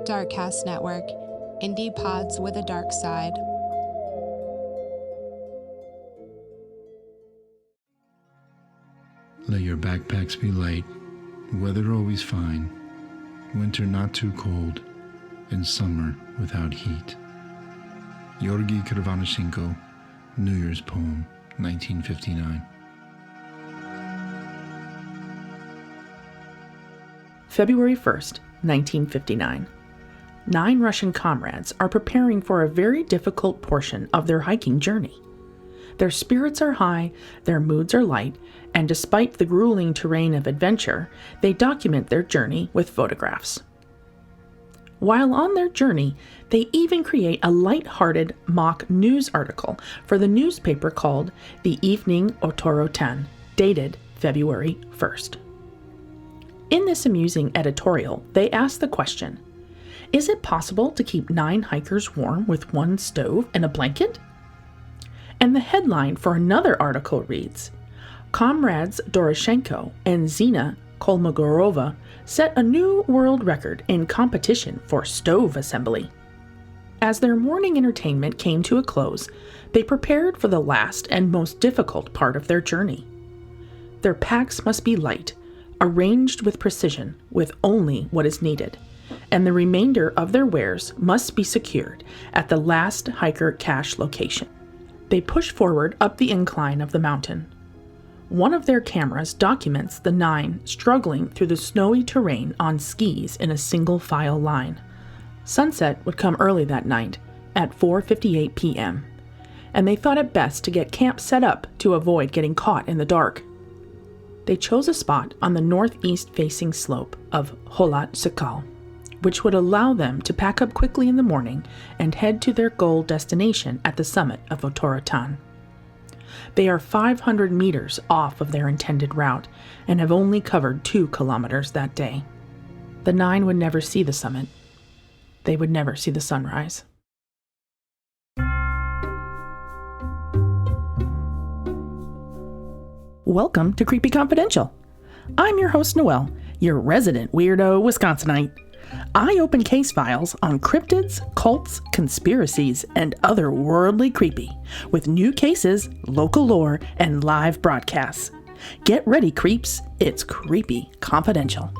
Darkcast Network, indie pods with a dark side. Let your backpacks be light, weather always fine, winter not too cold, and summer without heat. Georgy Krivonischenko, New Year's Poem, 1959. February 1st, 1959. 9 Russian comrades are preparing for a very difficult portion of their hiking journey. Their spirits are high, their moods are light, and despite the grueling terrain of adventure, they document their journey with photographs. While on their journey, they even create a light-hearted mock news article for the newspaper called The Evening Otorten, dated February 1st. In this amusing editorial, they ask the question, is it possible to keep 9 hikers warm with one stove and a blanket? And the headline for another article reads, Comrades Doroshenko and Zina Kolmogorova set a new world record in competition for stove assembly. As their morning entertainment came to a close, they prepared for the last and most difficult part of their journey. Their packs must be light, arranged with precision, with only what is needed, and the remainder of their wares must be secured at the last hiker cache location. They push forward up the incline of the mountain. One of their cameras documents the 9 struggling through the snowy terrain on skis in a single file line. Sunset would come early that night, at 4:58 p.m., and they thought it best to get camp set up to avoid getting caught in the dark. They chose a spot on the northeast-facing slope of Holat Sekal, which would allow them to pack up quickly in the morning and head to their goal destination at the summit of Otorten. They are 500 meters off of their intended route and have only covered 2 kilometers that day. The 9 would never see the summit. They would never see the sunrise. Welcome to Creepy Confidential. I'm your host, Noelle, your resident weirdo Wisconsinite. I open case files on cryptids, cults, conspiracies, and other worldly creepy, with new cases, local lore, and live broadcasts. Get ready, creeps. It's Creepy Confidential.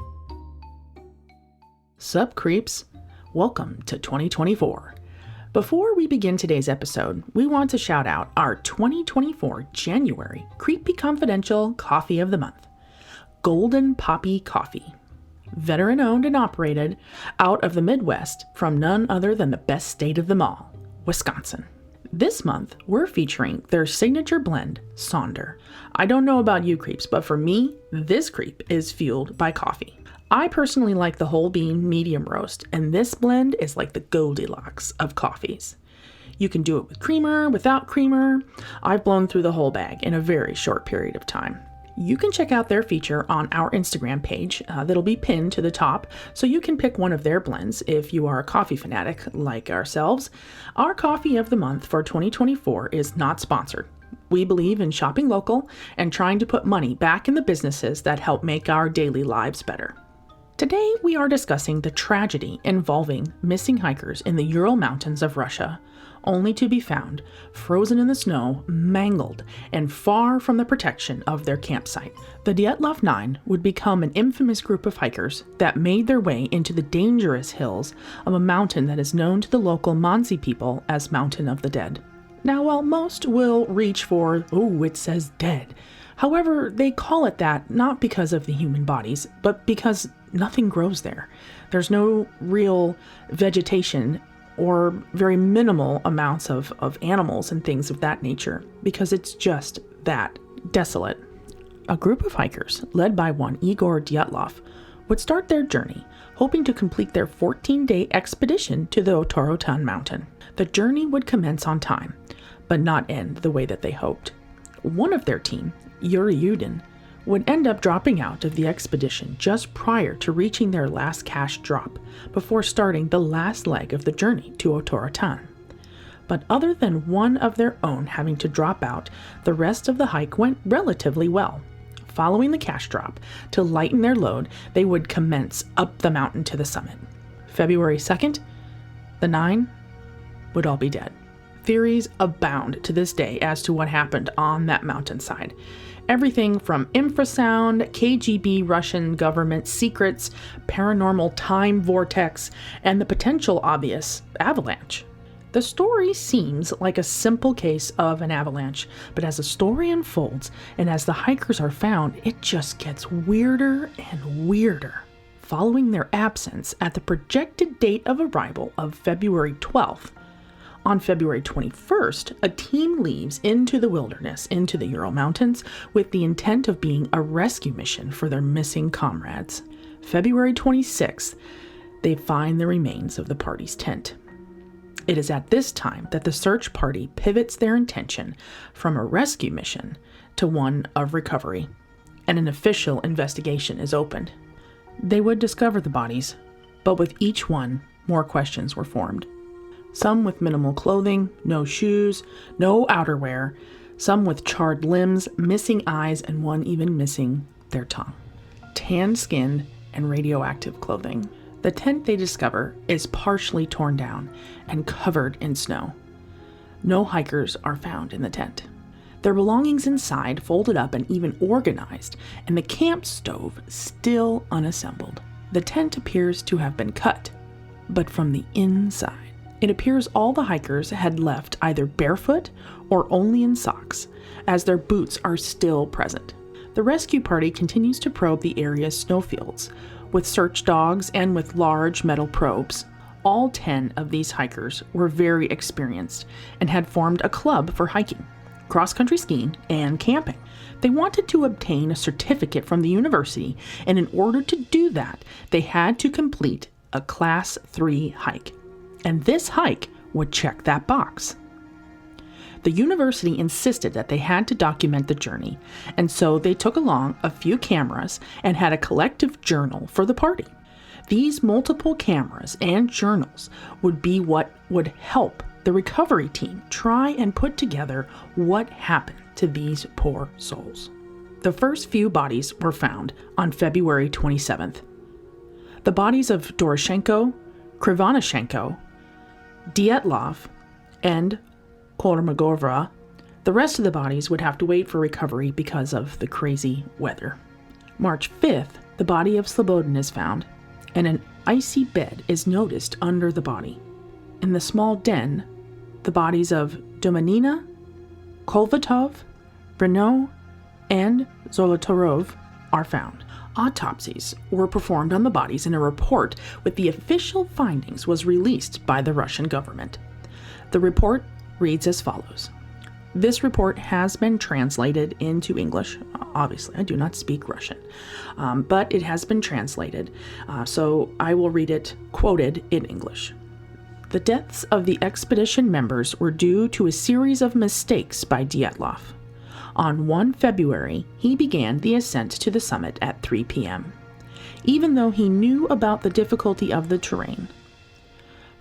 Sup, creeps? Welcome to 2024. Before we begin today's episode, we want to shout out our 2024 January Creepy Confidential Coffee of the Month, Golden Poppy Coffee. Veteran owned and operated out of the Midwest from none other than the best state of them all, Wisconsin. This month, we're featuring their signature blend, Sonder. I don't know about you creeps, but for me, this creep is fueled by coffee. I personally like the whole bean medium roast, and this blend is like the Goldilocks of coffees. You can do it with creamer, without creamer. I've blown through the whole bag in a very short period of time. You can check out their feature on our Instagram page that'll be pinned to the top, so you can pick one of their blends if you are a coffee fanatic like ourselves. Our coffee of the month for 2024 is not sponsored. We believe in shopping local and trying to put money back in the businesses that help make our daily lives better. Today, we are discussing the tragedy involving missing hikers in the Ural Mountains of Russia, only to be found frozen in the snow, mangled, and far from the protection of their campsite. The Dyatlov 9 would become an infamous group of hikers that made their way into the dangerous hills of a mountain that is known to the local Mansi people as Mountain of the Dead. Now, while most will reach for, oh, it says dead, however, they call it that not because of the human bodies, but because nothing grows there. There's no real vegetation or very minimal amounts of animals and things of that nature, because it's just that desolate. A group of hikers, led by one Igor Dyatlov, would start their journey, hoping to complete their 14-day expedition to the Otorten Mountain. The journey would commence on time, but not end the way that they hoped. One of their team, Rowland, would end up dropping out of the expedition just prior to reaching their last cache drop, before starting the last leg of the journey to Otorten. But other than one of their own having to drop out, the rest of the hike went relatively well. Following the cache drop, to lighten their load, they would commence up the mountain to the summit. February 2nd, the 9 would all be dead. Theories abound to this day as to what happened on that mountainside. Everything from infrasound, KGB Russian government secrets, paranormal time vortex, and the potential obvious avalanche. The story seems like a simple case of an avalanche, but as the story unfolds and as the hikers are found, it just gets weirder and weirder. Following their absence at the projected date of arrival of February 12th, on February 21st, a team leaves into the wilderness, into the Ural Mountains, with the intent of being a rescue mission for their missing comrades. February 26th, they find the remains of the party's tent. It is at this time that the search party pivots their intention from a rescue mission to one of recovery, and an official investigation is opened. They would discover the bodies, but with each one, more questions were formed. Some with minimal clothing, no shoes, no outerwear, some with charred limbs, missing eyes, and one even missing their tongue. Tanned skin and radioactive clothing. The tent they discover is partially torn down and covered in snow. No hikers are found in the tent. Their belongings inside folded up and even organized, and the camp stove still unassembled. The tent appears to have been cut, but from the inside. It appears all the hikers had left either barefoot or only in socks, as their boots are still present. The rescue party continues to probe the area's snowfields, with search dogs and with large metal probes. All 10 of these hikers were very experienced and had formed a club for hiking, cross-country skiing, and camping. They wanted to obtain a certificate from the university, and in order to do that, they had to complete a Class 3 hike. And this hike would check that box. The university insisted that they had to document the journey, and so they took along a few cameras and had a collective journal for the party. These multiple cameras and journals would be what would help the recovery team try and put together what happened to these poor souls. The first few bodies were found on February 27th. The bodies of Doroshenko, Krivonishenko, Dyatlov, and Kolmogorova. The rest of the bodies would have to wait for recovery because of the crazy weather. March 5th, the body of Slobodin is found, and an icy bed is noticed under the body. In the small den, the bodies of Domanina, Kolvatov, Renault, and Zolotarov are found. Autopsies were performed on the bodies, and a report with the official findings was released by the Russian government. The report reads as follows. This report has been translated into English. Obviously, I do not speak Russian, but it has been translated, so I will read it quoted in English. The deaths of the expedition members were due to a series of mistakes by Dyatlov. On 1 February, he began the ascent to the summit at 3 p.m., even though he knew about the difficulty of the terrain.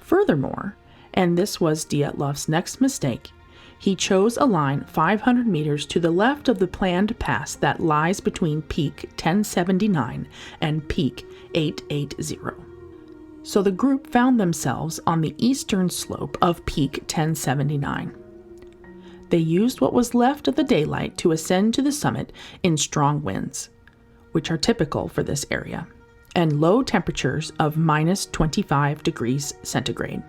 Furthermore, and this was Dyatlov's next mistake, he chose a line 500 meters to the left of the planned pass that lies between Peak 1079 and Peak 880. So the group found themselves on the eastern slope of Peak 1079. They used what was left of the daylight to ascend to the summit in strong winds, which are typical for this area, and low temperatures of minus 25 degrees centigrade.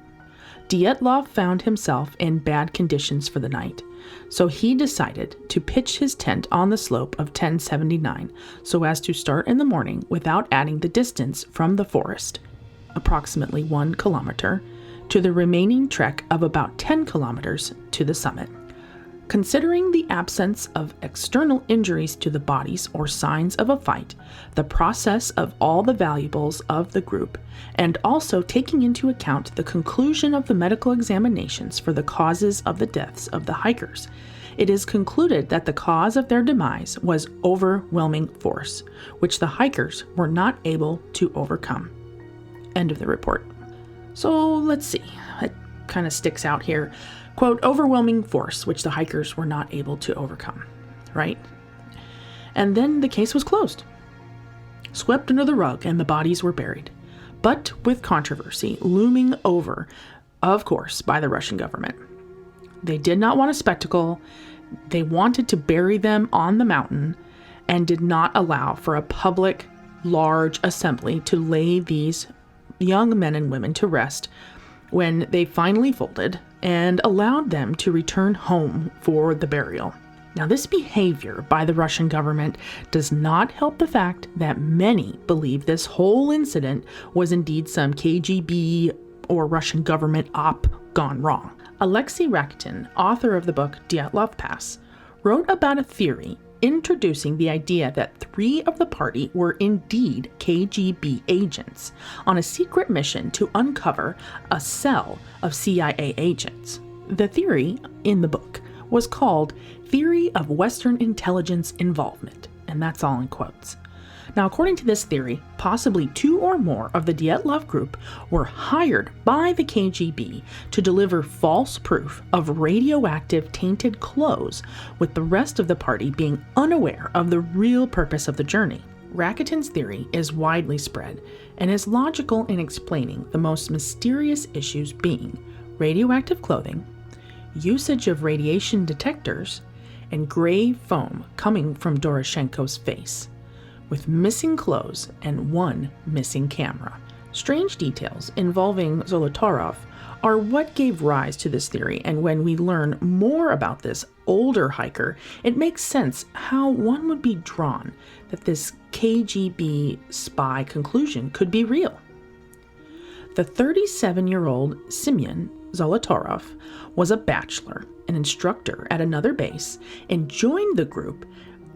Dyatlov found himself in bad conditions for the night, so he decided to pitch his tent on the slope of 1079 so as to start in the morning without adding the distance from the forest, approximately 1 kilometer, to the remaining trek of about 10 kilometers to the summit. Considering the absence of external injuries to the bodies or signs of a fight, the process of all the valuables of the group, and also taking into account the conclusion of the medical examinations for the causes of the deaths of the hikers, it is concluded that the cause of their demise was overwhelming force, which the hikers were not able to overcome. End of the report. So let's see. It kind of sticks out here. Quote, overwhelming force, which the hikers were not able to overcome, right? And then the case was closed, swept under the rug, and the bodies were buried. but with controversy looming over, of course, by the Russian government. They did not want a spectacle. They wanted to bury them on the mountain and did not allow for a public, large assembly to lay these young men and women to rest when they finally folded and allowed them to return home for the burial. Now, this behavior by the Russian government does not help the fact that many believe this whole incident was indeed some KGB or Russian government op gone wrong. Alexei Rakitin, author of the book Dyatlov Pass, wrote about a theory introducing the idea that 3 of the party were indeed KGB agents on a secret mission to uncover a cell of CIA agents. The theory in the book was called Theory of Western Intelligence Involvement, and that's all in quotes. Now, according to this theory, possibly 2 or more of the Dyatlov group were hired by the KGB to deliver false proof of radioactive tainted clothes, with the rest of the party being unaware of the real purpose of the journey. Rakitin's theory is widely spread and is logical in explaining the most mysterious issues being radioactive clothing, usage of radiation detectors, and gray foam coming from Doroshenko's face, with missing clothes and 1 missing camera. Strange details involving Zolotarov are what gave rise to this theory, and when we learn more about this older hiker, it makes sense how one would be drawn that this KGB spy conclusion could be real. The 37-year-old Semyon Zolotarov was a bachelor, an instructor at another base, and joined the group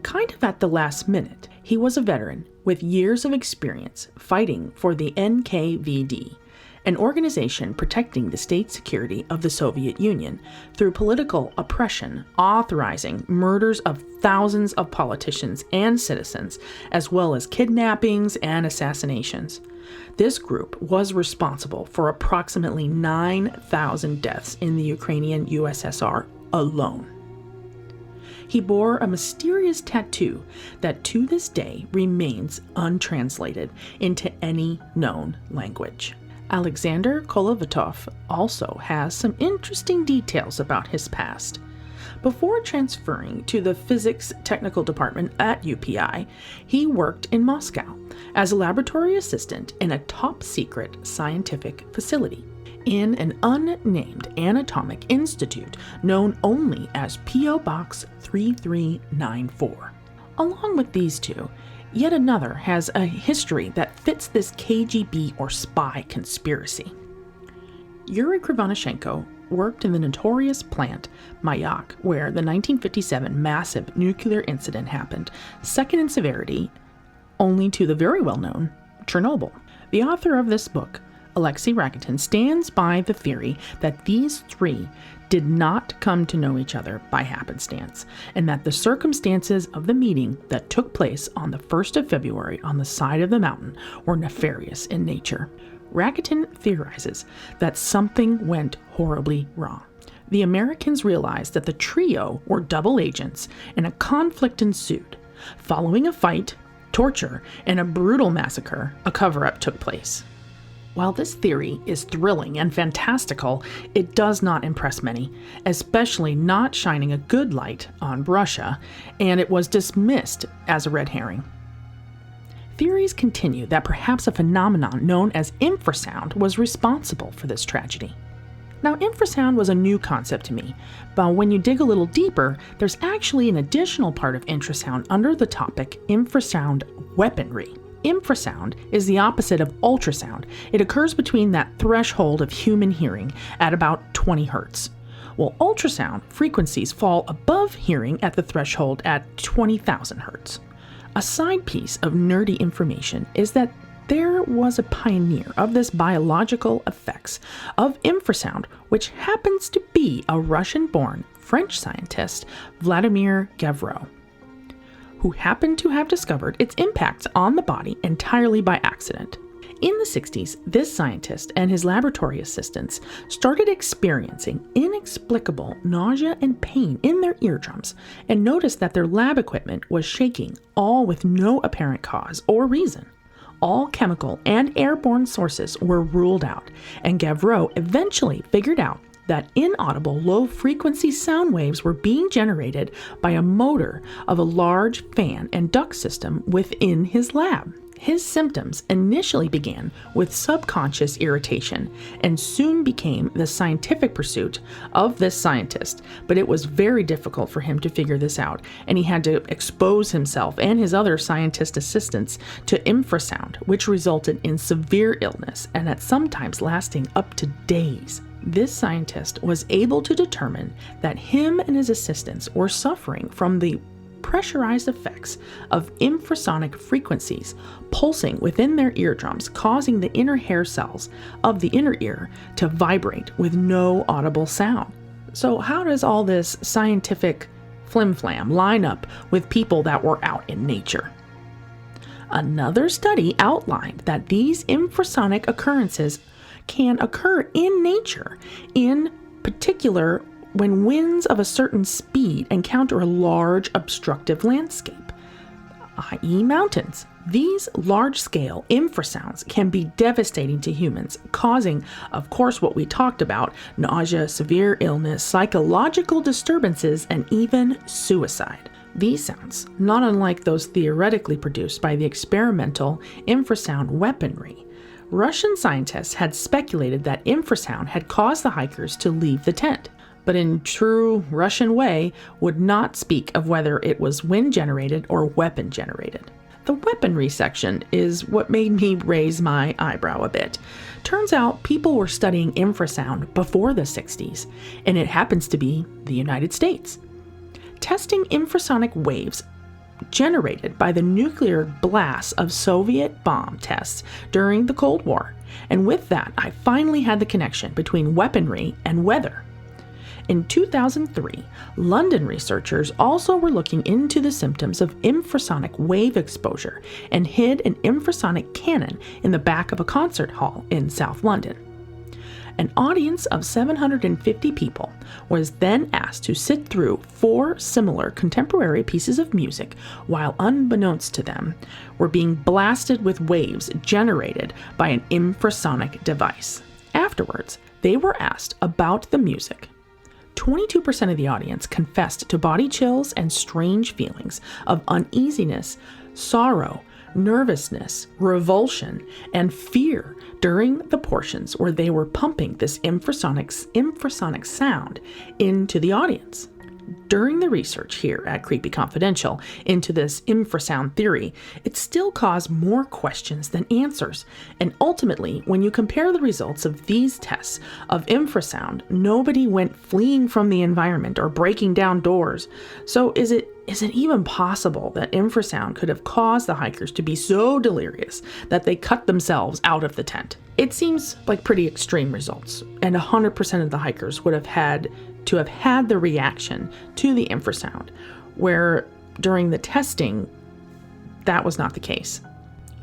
kind of at the last minute. He was a veteran with years of experience fighting for the NKVD, an organization protecting the state security of the Soviet Union through political oppression, authorizing murders of thousands of politicians and citizens, as well as kidnappings and assassinations. This group was responsible for approximately 9,000 deaths in the Ukrainian USSR alone. He bore a mysterious tattoo that to this day remains untranslated into any known language. Alexander Kolovatov also has some interesting details about his past. Before transferring to the physics technical department at UPI, he worked in Moscow as a laboratory assistant in a top-secret scientific facility in an unnamed anatomic institute known only as P.O. Box 3394. Along with these 2, yet another has a history that fits this KGB or spy conspiracy. Yuri Krivonishenko worked in the notorious plant Mayak, where the 1957 massive nuclear incident happened, second in severity only to the very well-known Chernobyl. The author of this book, Alexei Rakitin, stands by the theory that these 3 did not come to know each other by happenstance, and that the circumstances of the meeting that took place on the 1st of February on the side of the mountain were nefarious in nature. Rakitin theorizes that something went horribly wrong. The Americans realized that the trio were double agents, and a conflict ensued. Following a fight, torture, and a brutal massacre, a cover-up took place. While this theory is thrilling and fantastical, it does not impress many, especially not shining a good light on Russia, and it was dismissed as a red herring. Theories continue that perhaps a phenomenon known as infrasound was responsible for this tragedy. Now, infrasound was a new concept to me, but when you dig a little deeper, there's actually an additional part of infrasound under the topic infrasound weaponry. Infrasound is the opposite of ultrasound. It occurs between that threshold of human hearing at about 20 hertz. Well, ultrasound frequencies fall above hearing at the threshold at 20,000 hertz. A side piece of nerdy information is that there was a pioneer of this biological effects of infrasound, which happens to be a Russian-born French scientist, Vladimir Gavreau, who happened to have discovered its impacts on the body entirely by accident. In the 60s, this scientist and his laboratory assistants started experiencing inexplicable nausea and pain in their eardrums and noticed that their lab equipment was shaking, all with no apparent cause or reason. All chemical and airborne sources were ruled out, and Gavreau eventually figured out that inaudible low-frequency sound waves were being generated by a motor of a large fan and duct system within his lab. His symptoms initially began with subconscious irritation and soon became the scientific pursuit of this scientist, but it was very difficult for him to figure this out, and he had to expose himself and his other scientist assistants to infrasound, which resulted in severe illness and at sometimes lasting up to days. This scientist was able to determine that him and his assistants were suffering from the pressurized effects of infrasonic frequencies pulsing within their eardrums, causing the inner hair cells of the inner ear to vibrate with no audible sound. So how does all this scientific flim-flam line up with people that were out in nature? Another study outlined that these infrasonic occurrences can occur in nature, in particular when winds of a certain speed encounter a large obstructive landscape, i.e. mountains. These large-scale infrasounds can be devastating to humans, causing, of course, what we talked about, nausea, severe illness, psychological disturbances, and even suicide. These sounds, not unlike those theoretically produced by the experimental infrasound weaponry. Russian scientists had speculated that infrasound had caused the hikers to leave the tent, but in true Russian way would not speak of whether it was wind-generated or weapon-generated. The weaponry section is what made me raise my eyebrow a bit. Turns out people were studying infrasound before the 60s, and it happens to be the United States. Testing infrasonic waves generated by the nuclear blasts of Soviet bomb tests during the Cold War, and with that I finally had the connection between weaponry and weather. In 2003, London researchers also were looking into the symptoms of infrasonic wave exposure and hid an infrasonic cannon in the back of a concert hall in South London. An audience of 750 people was then asked to sit through 4 similar contemporary pieces of music while, unbeknownst to them, were being blasted with waves generated by an infrasonic device. Afterwards, they were asked about the music. 22% of the audience confessed to body chills and strange feelings of uneasiness, sorrow, nervousness, revulsion, and fear during the portions where they were pumping this infrasonic sound into the audience. During the research here at Creepy Confidential into this infrasound theory, it still caused more questions than answers, and ultimately, when you compare the results of these tests of infrasound, nobody went fleeing from the environment or breaking down doors. So is it even possible that infrasound could have caused the hikers to be so delirious that they cut themselves out of the tent? It seems like pretty extreme results, and 100% of the hikers would have had to have had the reaction to the infrasound, where during the testing, that was not the case.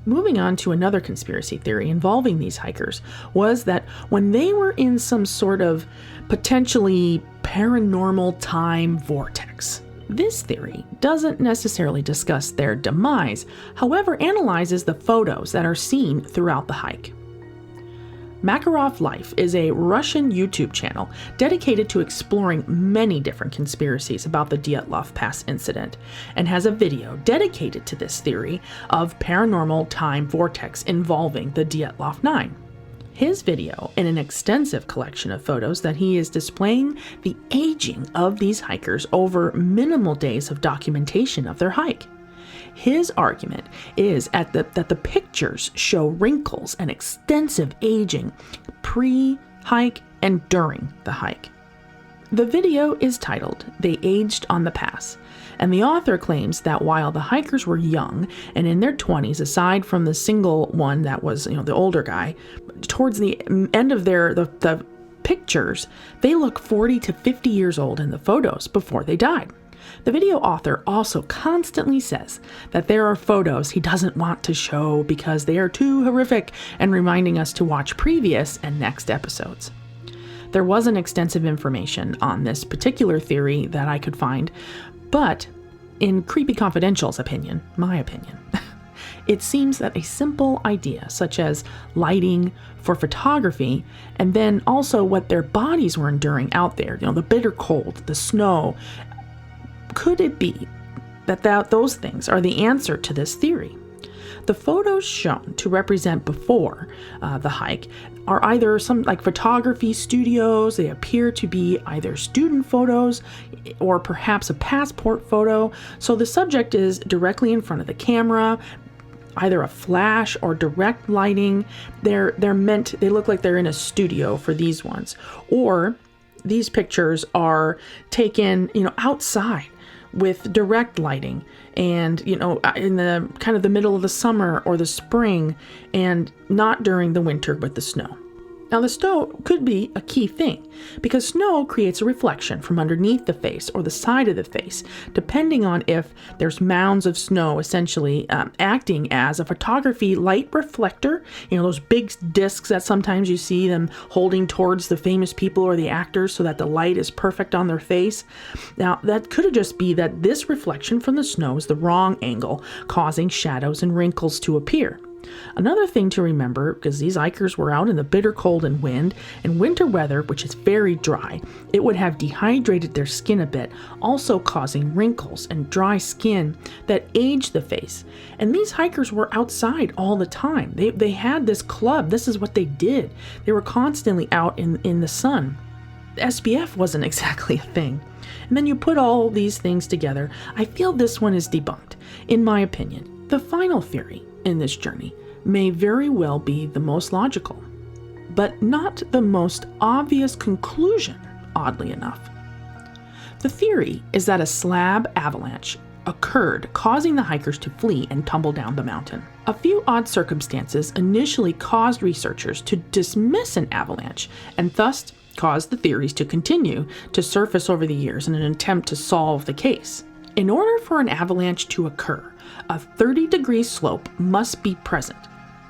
Moving on to another conspiracy theory involving these hikers was that when they were in some sort of potentially paranormal time vortex. This theory doesn't necessarily discuss their demise, however, analyzes the photos that are seen throughout the hike. Makarov Life is a Russian YouTube channel dedicated to exploring many different conspiracies about the Dyatlov Pass incident, and has a video dedicated to this theory of paranormal time vortex involving the Dyatlov 9. His video, in an extensive collection of photos that he is displaying the aging of these hikers over minimal days of documentation of their hike. His argument is that the pictures show wrinkles and extensive aging pre-hike and during the hike. The video is titled, "They Aged on the Pass," and the author claims that while the hikers were young and in their 20s, aside from the single one that was, the older guy, towards the end of the pictures, they look 40 to 50 years old in the photos before they died. The video author also constantly says that there are photos he doesn't want to show because they are too horrific, and reminding us to watch previous and next episodes. There wasn't extensive information on this particular theory that I could find, but in Creepy Confidential's opinion, my opinion, It seems that a simple idea, such as lighting for photography, and then also what their bodies were enduring out there, the bitter cold, the snow, could it be that those things are the answer to this theory? The photos shown to represent before the hike are either some like photography studios. They appear to be either student photos or perhaps a passport photo. So the subject is directly in front of the camera, either a flash or direct lighting. They look like they're in a studio for these ones. Or these pictures are taken, outside with direct lighting and, in the kind of the middle of the summer or the spring, and not during the winter with the snow. Now, the snow could be a key thing because snow creates a reflection from underneath the face or the side of the face, depending on if there's mounds of snow essentially acting as a photography light reflector. Those big discs that sometimes you see them holding towards the famous people or the actors so that the light is perfect on their face. Now, that could just be that this reflection from the snow is the wrong angle, causing shadows and wrinkles to appear. Another thing to remember, because these hikers were out in the bitter cold and wind, and winter weather, which is very dry, it would have dehydrated their skin a bit, also causing wrinkles and dry skin that aged the face. And these hikers were outside all the time. They had this club. This is what they did. They were constantly out in the sun. SPF wasn't exactly a thing. And then you put all these things together. I feel this one is debunked, in my opinion. The final theory in this journey may very well be the most logical, but not the most obvious conclusion, oddly enough. The theory is that a slab avalanche occurred, causing the hikers to flee and tumble down the mountain. A few odd circumstances initially caused researchers to dismiss an avalanche and thus caused the theories to continue to surface over the years in an attempt to solve the case. In order for an avalanche to occur, a 30-degree slope must be present,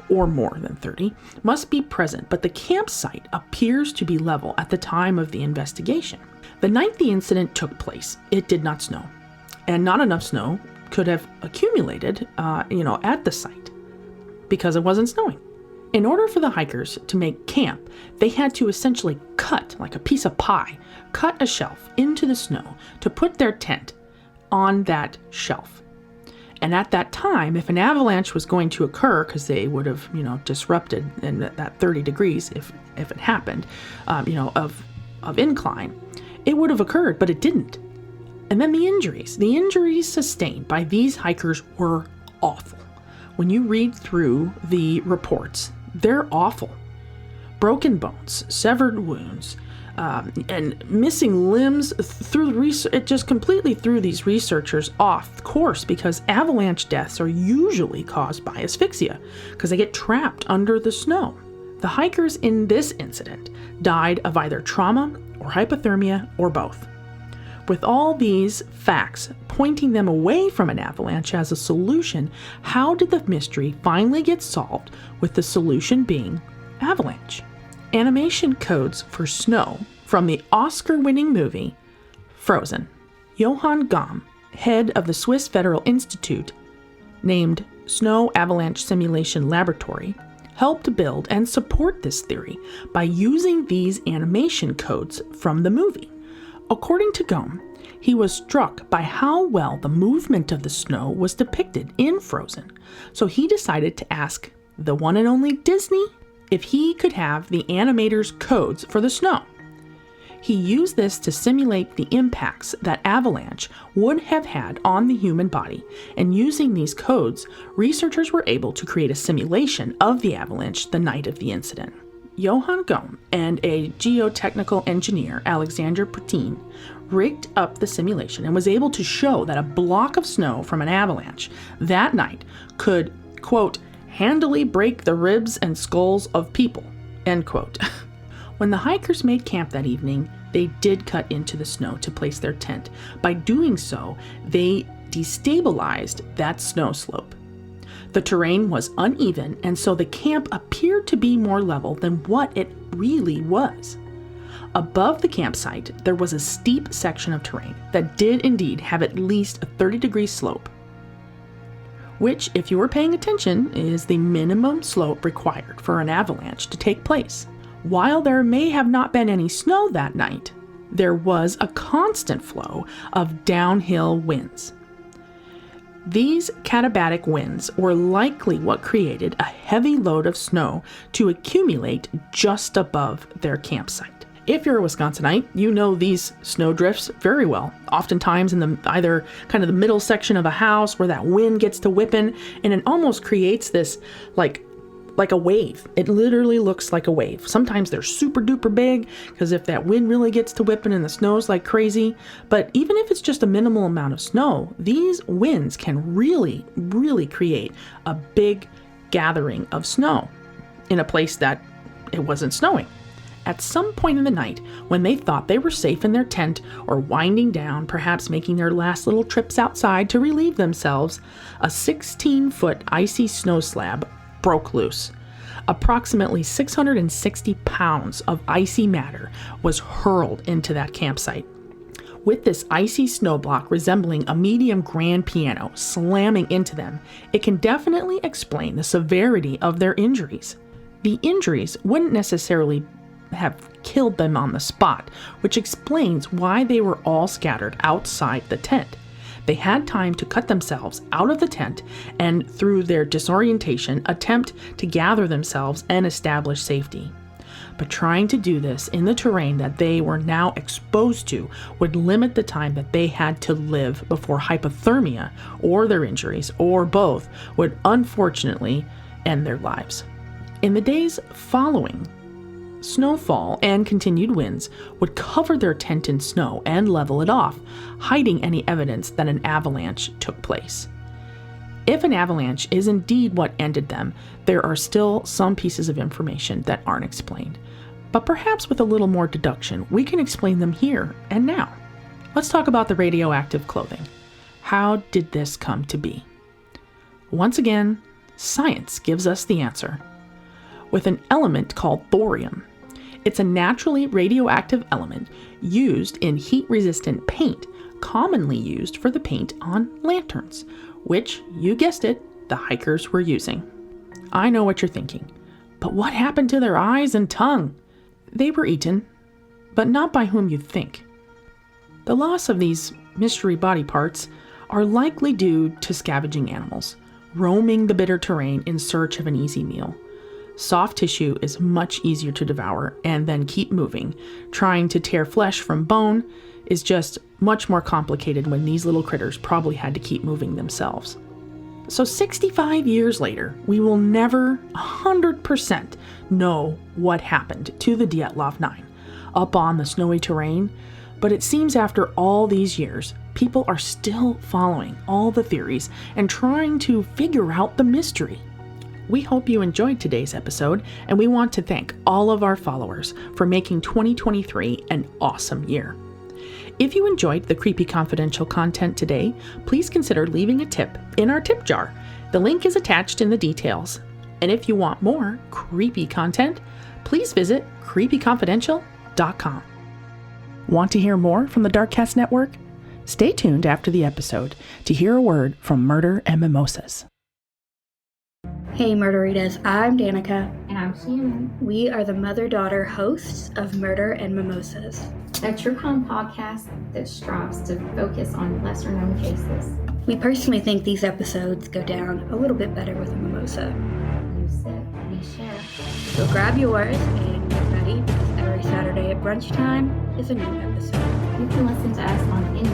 or more than 30, must be present, but the campsite appears to be level at the time of the investigation. The night the incident took place, it did not snow, and not enough snow could have accumulated, at the site because it wasn't snowing. In order for the hikers to make camp, they had to essentially cut, like a piece of pie, cut a shelf into the snow to put their tent on that shelf. And at that time, if an avalanche was going to occur, because they would have, disrupted in that 30 degrees, if it happened, of incline, it would have occurred, but it didn't. And then the injuries sustained by these hikers were awful. When you read through the reports, they're awful. Broken bones, severed wounds, and missing limbs through the research. It just completely threw these researchers off course because avalanche deaths are usually caused by asphyxia because they get trapped under the snow. The hikers in this incident died of either trauma or hypothermia or both. With all these facts pointing them away from an avalanche as a solution, how did the mystery finally get solved, with the solution being avalanche? Animation codes for snow from the Oscar-winning movie Frozen. Johann Gamm, head of the Swiss Federal Institute, named Snow Avalanche Simulation Laboratory, helped build and support this theory by using these animation codes from the movie. According to Gamm, he was struck by how well the movement of the snow was depicted in Frozen, so he decided to ask the one and only Disney if he could have the animators' codes for the snow. He used this to simulate the impacts that avalanche would have had on the human body, and using these codes, researchers were able to create a simulation of the avalanche the night of the incident. Johann Gamm and a geotechnical engineer, Alexander Pertin, rigged up the simulation and was able to show that a block of snow from an avalanche that night could, quote, handily break the ribs and skulls of people, end quote. When the hikers made camp that evening, they did cut into the snow to place their tent. By doing so, they destabilized that snow slope. The terrain was uneven, and so the camp appeared to be more level than what it really was. Above the campsite, there was a steep section of terrain that did indeed have at least a 30-degree slope. which, if you were paying attention, is the minimum slope required for an avalanche to take place. While there may have not been any snow that night, there was a constant flow of downhill winds. These katabatic winds were likely what created a heavy load of snow to accumulate just above their campsite. If you're a Wisconsinite, you know these snow drifts very well. Oftentimes in either kind of the middle section of a house where that wind gets to whipping, and it almost creates this like a wave. It literally looks like a wave. Sometimes they're super duper big because if that wind really gets to whipping and the snow's like crazy. But even if it's just a minimal amount of snow, these winds can really, really create a big gathering of snow in a place that it wasn't snowing. At some point in the night, when they thought they were safe in their tent or winding down, perhaps making their last little trips outside to relieve themselves, a 16-foot icy snow slab broke loose. Approximately 660 pounds of icy matter was hurled into that campsite. With this icy snow block resembling a medium grand piano slamming into them, it can definitely explain the severity of their injuries. The injuries wouldn't necessarily have killed them on the spot, which explains why they were all scattered outside the tent. They had time to cut themselves out of the tent and, through their disorientation, attempt to gather themselves and establish safety. But trying to do this in the terrain that they were now exposed to would limit the time that they had to live before hypothermia or their injuries, or both, would unfortunately end their lives. In the days following, snowfall and continued winds would cover their tent in snow and level it off, hiding any evidence that an avalanche took place. If an avalanche is indeed what ended them, there are still some pieces of information that aren't explained. But perhaps with a little more deduction, we can explain them here and now. Let's talk about the radioactive clothing. How did this come to be? Once again, science gives us the answer. With an element called thorium. It's a naturally radioactive element used in heat-resistant paint, commonly used for the paint on lanterns, which, you guessed it, the hikers were using. I know what you're thinking, but what happened to their eyes and tongue? They were eaten, but not by whom you think. The loss of these mystery body parts are likely due to scavenging animals, roaming the bitter terrain in search of an easy meal. Soft tissue is much easier to devour and then keep moving. Trying to tear flesh from bone is just much more complicated when these little critters probably had to keep moving themselves. So 65 years later, we will never 100% know what happened to the Dyatlov 9 up on the snowy terrain, but it seems after all these years, people are still following all the theories and trying to figure out the mystery. We hope you enjoyed today's episode, and we want to thank all of our followers for making 2023 an awesome year. If you enjoyed the Creepy Confidential content today, please consider leaving a tip in our tip jar. The link is attached in the details. And if you want more creepy content, please visit creepyconfidential.com. Want to hear more from the Darkcast Network? Stay tuned after the episode to hear a word from Murder and Mimosas. Hey Murderitas, I'm Danica. And I'm Shannon. We are the mother-daughter hosts of Murder and Mimosas, A true crime podcast that strives to focus on lesser-known cases. We personally think these episodes go down a little bit better with a mimosa. You sip, we share. So grab yours and get ready, because every Saturday at brunch time is a new episode. You can listen to us on any